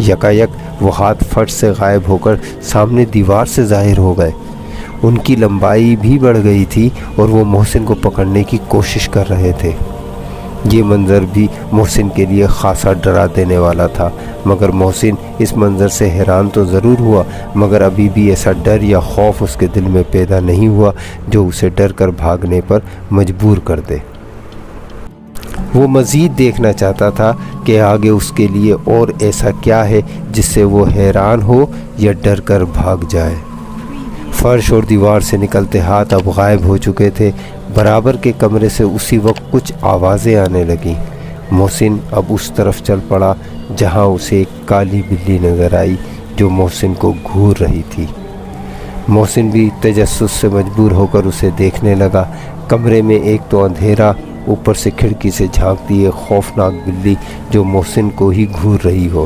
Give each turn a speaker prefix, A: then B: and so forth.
A: یکایک وہ ہاتھ فٹ سے غائب ہو کر سامنے دیوار سے ظاہر ہو گئے۔ ان کی لمبائی بھی بڑھ گئی تھی اور وہ محسن کو پکڑنے کی کوشش کر رہے تھے۔ یہ منظر بھی محسن کے لیے خاصا ڈرا دینے والا تھا، مگر محسن اس منظر سے حیران تو ضرور ہوا، مگر ابھی بھی ایسا ڈر یا خوف اس کے دل میں پیدا نہیں ہوا جو اسے ڈر کر بھاگنے پر مجبور کر دے۔ وہ مزید دیکھنا چاہتا تھا کہ آگے اس کے لیے اور ایسا کیا ہے جس سے وہ حیران ہو یا ڈر کر بھاگ جائے۔ فرش اور دیوار سے نکلتے ہاتھ اب غائب ہو چکے تھے۔ برابر کے کمرے سے اسی وقت کچھ آوازیں آنے لگیں۔ محسن اب اس طرف چل پڑا جہاں اسے ایک کالی بلی نظر آئی جو محسن کو گھور رہی تھی۔ محسن بھی تجسس سے مجبور ہو کر اسے دیکھنے لگا۔ کمرے میں ایک تو اندھیرا، اوپر سے کھڑکی سے جھانکتی ایک خوفناک بلی جو محسن کو ہی گھور رہی ہو۔